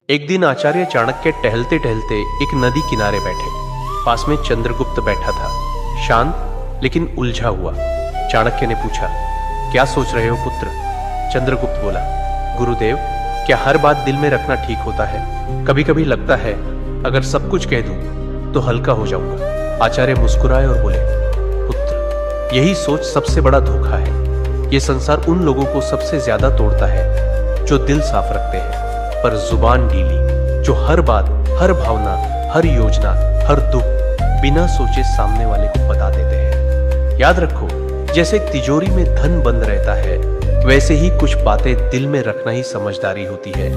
एक दिन आचार्य चाणक्य टहलते टहलते एक नदी किनारे बैठे। पास में चंद्रगुप्त बैठा था, शांत लेकिन उलझा हुआ। चाणक्य ने पूछा, क्या सोच रहे हो पुत्र? चंद्रगुप्त बोला, गुरुदेव, क्या हर बात दिल में रखना ठीक होता है? कभी कभी लगता है अगर सब कुछ कह दूं तो हल्का हो जाऊंगा। आचार्य मुस्कुराए और बोले, पुत्र, यही सोच सबसे बड़ा धोखा है। यह संसार उन लोगों को सबसे ज्यादा तोड़ता है जो दिल साफ रखते हैं पर जुबान ढीली, जो हर बात, हर भावना, हर योजना, हर दुख बिना सोचे सामने वाले को बता देते हैं। याद रखो, जैसे तिजोरी में धन बंद रहता है, वैसे ही कुछ बातें दिल में रखना ही समझदारी होती है,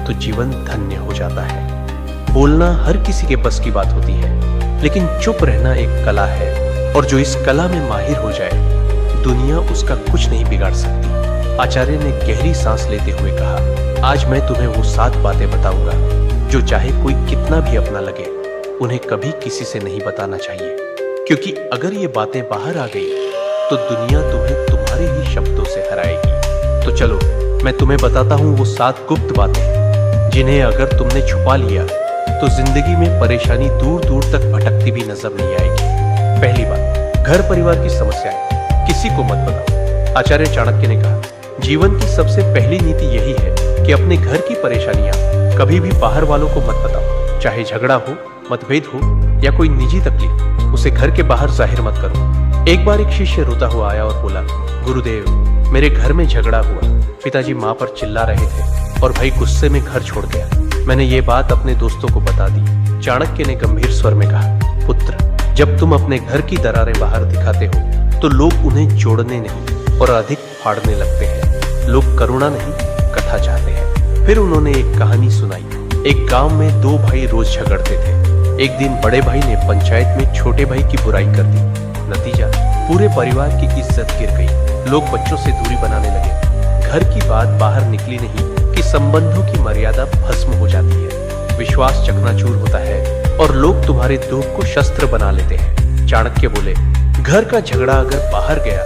तो जीवन धन्य हो जाता है। बोलना हर किसी के बस की बात होती है, लेकिन चुप रहना एक कला है, और जो इस कला में माहिर हो जाए, दुनिया उसका कुछ नहीं बिगाड़ सकती। आचार्य ने गहरी सांस लेते हुए कहा, आज मैं तुम्हें वो 7 बातें बताऊंगा जो चाहे कोई कितना भी अपना लगे, उन्हें कभी किसी से नहीं बताना चाहिए, क्योंकि अगर ये बातें बाहर आ गई तो दुनिया तुम्हें तुम्हारे ही शब्दों से हराएगी। तो चलो, मैं तुम्हें बताता हूँ वो 7 गुप्त बातें, जिन्हें अगर तुमने छुपा लिया तो जिंदगी में परेशानी दूर दूर तक भटकती भी नजर नहीं आएगी। पहली बात, घर परिवार की समस्याएं किसी को मत बताओ। आचार्य चाणक्य ने कहा, जीवन की सबसे पहली नीति यही है कि अपने घर की परेशानियां कभी भी बाहर वालों को मत बताओ। चाहे झगड़ा हो, मतभेद हो या कोई निजी तकलीफ, उसे घर के बाहर जाहिर मत करो। एक बार एक शिष्य रोता हुआ आया और बोला, गुरुदेव, मेरे घर में झगड़ा हुआ, पिताजी माँ पर चिल्ला रहे थे और भाई गुस्से में घर छोड़ गया। मैंने ये बात अपने दोस्तों को बता दी। चाणक्य ने गंभीर स्वर में कहा, पुत्र, जब तुम अपने घर की दरारें बाहर दिखाते हो तो लोग उन्हें जोड़ने नहीं और अधिक फाड़ने लगते हैं। लोग करुणा नहीं, कथा चाहते हैं। फिर उन्होंने एक कहानी सुनाई। एक गांव में 2 भाई रोज झगड़ते थे। एक दिन बड़े भाई ने पंचायत में छोटे भाई की बुराई कर दी। नतीजा, पूरे परिवार की इज्जत गिर गई। लोग बच्चों से दूरी बनाने लगे। घर की बात बाहर निकली नहीं कि संबंधों की मर्यादा भस्म हो जाती है, विश्वास चकनाचूर होता है और लोग तुम्हारे दुख को शस्त्र बना लेते हैं। चाणक्य बोले, घर का झगड़ा अगर बाहर गया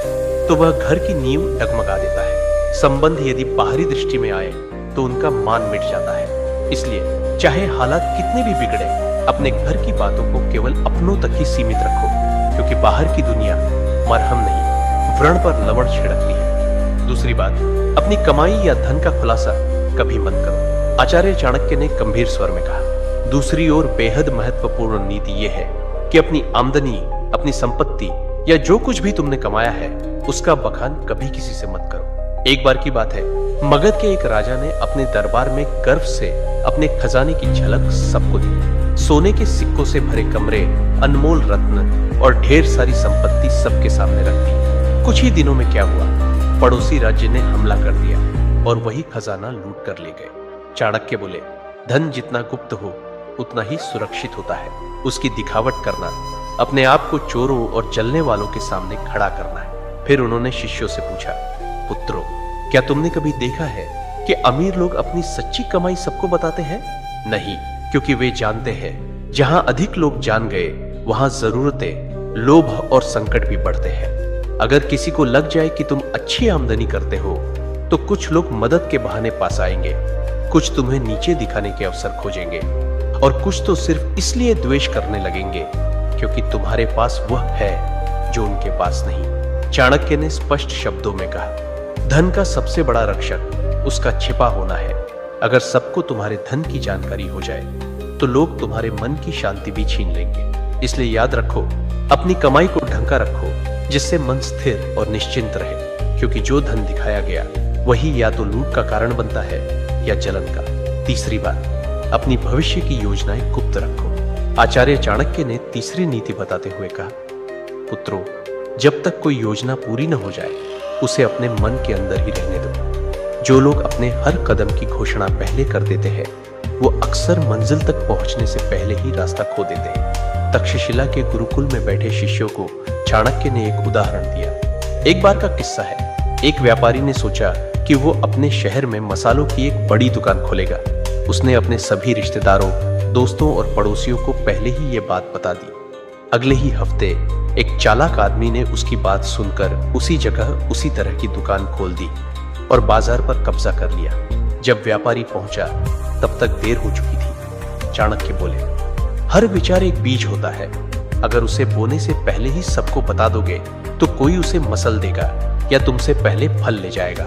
तो वह घर की नींव डगमगा देता है। संबंध यदि बाहरी दृष्टि में आए तो उनका मान मिट जाता है। इसलिए चाहे हालात कितने भी बिगड़े, अपने घर की बातों को केवल अपनों तक ही सीमित रखो, क्योंकि बाहर की दुनिया मरहम नहीं, व्रण पर लवण छिड़कती है। दूसरी बात, अपनी कमाई या धन का खुलासा कभी मत करो। आचार्य चाणक्य ने गंभीर स्वर में कहा, दूसरी ओर बेहद महत्वपूर्ण नीति यह है कि अपनी आमदनी, अपनी संपत्ति या जो कुछ भी तुमने कमाया है, उसका बखान कभी किसी से मत करो। एक बार की बात है, मगध के एक राजा ने अपने दरबार में गर्व से अपने खजाने की झलक सबको दी। सोने के सिक्कों से भरे कमरे, अनमोल रत्न और ढेर सारी संपत्ति सबके सामने रख दी। कुछ ही दिनों में क्या हुआ, पड़ोसी राज्य ने हमला कर दिया और वही खजाना लूट कर ले गए। चाणक्य बोले, धन जितना गुप्त हो उतना ही सुरक्षित होता है। उसकी दिखावट करना, अपने आप को चोरों और जलने वालों के सामने खड़ा करना है। फिर उन्होंने शिष्यों से पूछा, पुत्रों, क्या तुमने कभी देखा है कि अमीर लोग अपनी सच्ची कमाई सबको बताते हैं? नहीं, क्योंकि वे जानते हैं जहां अधिक लोग जान गए वहां जरूरतें, लोभ और संकट भी बढ़ते हैं। अगर किसी को लग जाए कि तुम अच्छी आमदनी करते हो तो कुछ लोग मदद के बहाने पास आएंगे, कुछ तुम्हें नीचे दिखाने के अवसर खोजेंगे और कुछ तो सिर्फ इसलिए द्वेष करने लगेंगे क्योंकि तुम्हारे पास वह है जो उनके पास नहीं। चाणक्य ने स्पष्ट शब्दों में कहा, धन का सबसे बड़ा रक्षक उसका छिपा होना है। अगर सबको तुम्हारे धन की जानकारी हो जाए तो लोग तुम्हारे मन की शांति भी छीन लेंगे। इसलिए याद रखो, अपनी कमाई को ढंका रखो, जिससे मन स्थिर और निश्चिंत रहे, क्योंकि जो धन दिखाया गया वही या तो लूट का कारण बनता है या जलन का। तीसरी बात, अपनी भविष्य की योजनाएं गुप्त रखो। आचार्य चाणक्य ने तीसरी नीति बताते हुए कहा, पुत्रों, जब तक कोई योजना पूरी न हो जाए उसे अपने मन के अंदर ही रहने दो। जो लोग अपने हर कदम की घोषणा पहले कर देते हैं, वो अक्सर मंजिल तक पहुंचने से पहले ही रास्ता खो देते हैं। तक्षशिला के गुरुकुल में बैठे शिष्यों को चाणक्य ने एक उदाहरण दिया। एक बार का किस्सा है। एक व्यापारी ने सोचा कि वो अपने शहर में मसालों की एक बड़ी दुकान खोलेगा। उसने अपने सभी रिश्तेदारों, दोस्तों और पड़ोसियों को पहले ही ये बात बता दी। अगले ही हफ्ते एक चालाक आदमी ने उसकी बात सुनकर उसी जगह उसी तरह की दुकान खोल दी और बाजार पर कब्जा कर लिया। जब व्यापारी पहुंचा तब तक देर हो चुकी थी। चाणक्य बोले, हर विचार एक बीज होता है। अगर उसे बोने से पहले ही सबको बता दोगे तो कोई उसे मसल देगा या तुमसे पहले फल ले जाएगा।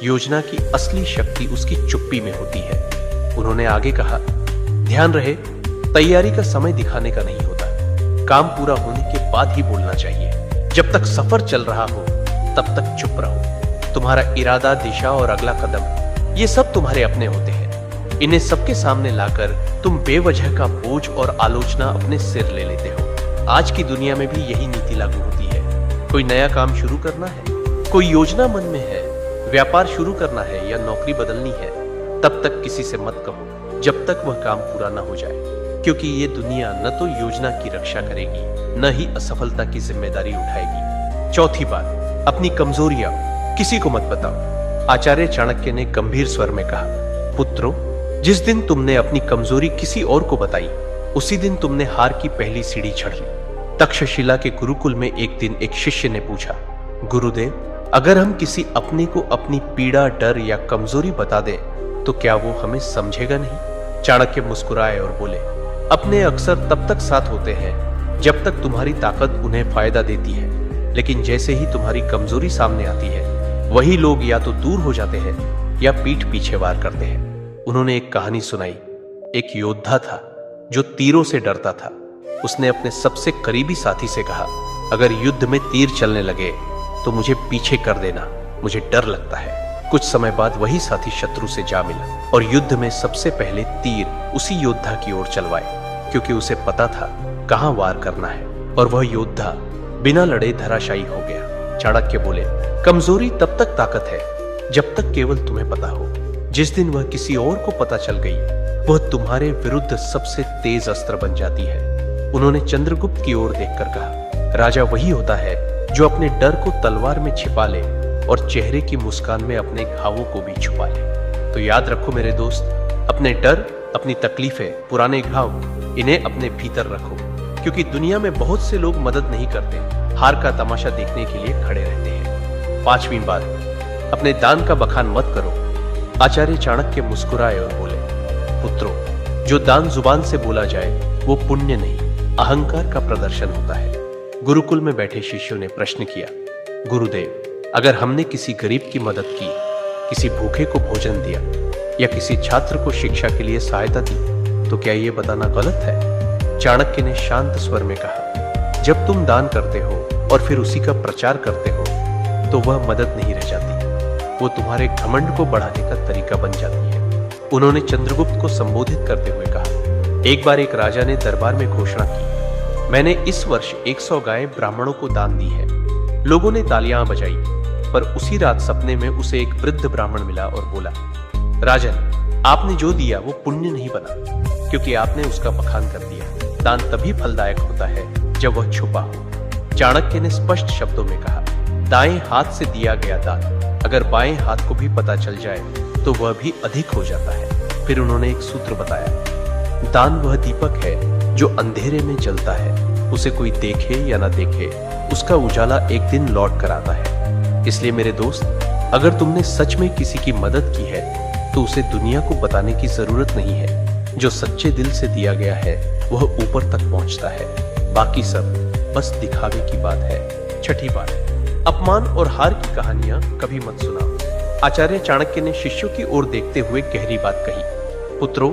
योजना की असली शक्ति उसकी चुप्पी में होती है। उन्होंने आगे कहा, ध्यान रहे, तैयारी का समय दिखाने का नहीं होता। काम पूरा होने के बाद ही बोलना चाहिए। जब तक सफर चल रहा हो तब तक चुप रहो। तुम्हारा इरादा, दिशा और अगला कदम, ये सब तुम्हारे अपने होते हैं। इन्हें सबके सामने लाकर तुम बेवजह का बोझ और आलोचना अपने सिर ले लेते हो। आज की दुनिया में भी यही नीति लागू होती है। कोई नया काम शुरू करना है, कोई योजना मन में है, व्यापार शुरू करना है या नौकरी बदलनी है, तब तक किसी से मत कहो जब तक वह काम पूरा न हो जाए, क्योंकि ये दुनिया न तो योजना की रक्षा करेगी न ही असफलता की जिम्मेदारी उठाएगी। चौथी बात, अपनी कमजोरियां किसी को मत बताओ। आचार्य चाणक्य ने गंभीर स्वर में कहा, पुत्रों, जिस दिन तुमने अपनी कमजोरी किसी और को बताई उसी दिन तुमने हार की पहली सीढ़ी चढ़ ली। तक्षशिला के गुरुकुल में एक दिन एक शिष्य ने पूछा, गुरुदेव, अगर हम किसी अपने को अपनी पीड़ा, डर या कमजोरी बता दें तो क्या वो हमें समझेगा नहीं? चाणक्य मुस्कुराए और बोले, अपने अक्सर तब तक साथ होते हैं जब तक तुम्हारी ताकत उन्हें फायदा देती है, लेकिन जैसे ही तुम्हारी कमजोरी सामने आती है वही लोग या तो दूर हो जाते हैं या पीठ पीछे वार करते हैं। उन्होंने एक कहानी सुनाई। एक योद्धा था जो तीरों से डरता था। उसने अपने सबसे करीबी साथी से कहा, अगर युद्ध में तीर चलने लगे तो मुझे पीछे कर देना, मुझे डर लगता है। कुछ समय बाद वही साथी शत्रु से जा मिला और युद्ध में सबसे पहले तीर उसी योद्धा की ओर चलवाए, क्योंकि उसे पता था कहां वार करना है, और वह योद्धा बिना लड़े धराशायी हो गया। चाणक्य बोले, कमजोरी तब तक ताकत है जब तक केवल तुम्हें पता हो। जिस दिन वह किसी और को पता चल गई वह तुम्हारे विरुद्ध सबसे तेज अस्त्र बन जाती है। उन्होंने चंद्रगुप्त की ओर देखकर कहा, राजा वही होता है जो अपने डर को तलवार में छिपा ले और चेहरे की मुस्कान में अपने घावों को भी छुपा ले। तो याद रखो मेरे दोस्त, अपने डर, अपनी तकलीफें, पुराने घाव, इन्हें अपने भीतर रखो, क्योंकि दुनिया में बहुत से लोग मदद नहीं करते, हार का तमाशा देखने के लिए खड़े रहते हैं। पांचवी बात, अपने दान का बखान मत करो। आचार्य चाणक्य मुस्कुराए और बोले, पुत्रों, जो दान जुबान से बोला जाए वो पुण्य नहीं, अहंकार का प्रदर्शन होता है। गुरुकुल में बैठे शिष्यों ने प्रश्न किया, गुरुदेव, अगर हमने किसी गरीब की मदद की, किसी भूखे को भोजन दिया या किसी छात्र को शिक्षा के लिए सहायता दी, तो क्या ये बताना गलत है? चाणक्य ने शांत स्वर में कहा, जब तुम दान करते हो और फिर उसी का प्रचार करते हो तो वह मदद नहीं रह जाती, वो तुम्हारे घमंड को बढ़ाने का तरीका बन जाती है। उन्होंने चंद्रगुप्त को संबोधित करते हुए कहा, एक बार एक राजा ने दरबार में घोषणा की, मैंने इस वर्ष 100 गायें ब्राह्मणों को दान दी है। लोगों ने तालियां बजाई, पर उसी रात सपने में उसे एक वृद्ध ब्राह्मण मिला और बोला, राजन, आपने जो दिया वो पुण्य नहीं बना, क्योंकि आपने उसका बखान कर दिया। दान तभी फलदायक होता है जब वह छुपा हो। चाणक्य ने स्पष्ट शब्दों में कहा, दाएं हाथ से दिया गया दान अगर बाएं हाथ को भी पता चल जाए तो वह भी अधिक हो जाता है। फिर उन्होंने एक सूत्र बताया, दान वह दीपक है जो अंधेरे में जलता है, उसे कोई देखे या ना देखे, उसका उजाला एक दिन लौट कर आता है। इसलिए मेरे दोस्त, अगर तुमने सच में किसी की मदद की है तो उसे दुनिया को बताने की जरूरत नहीं है। जो सच्चे दिल से दिया गया है वह ऊपर तक पहुंचता है, बाकी सब बस दिखावे की बात है। छठी बात, अपमान और हार की कहानियां कभी मत सुनाओ। आचार्य चाणक्य ने शिष्यों की ओर देखते हुए गहरी बात कही, पुत्रों,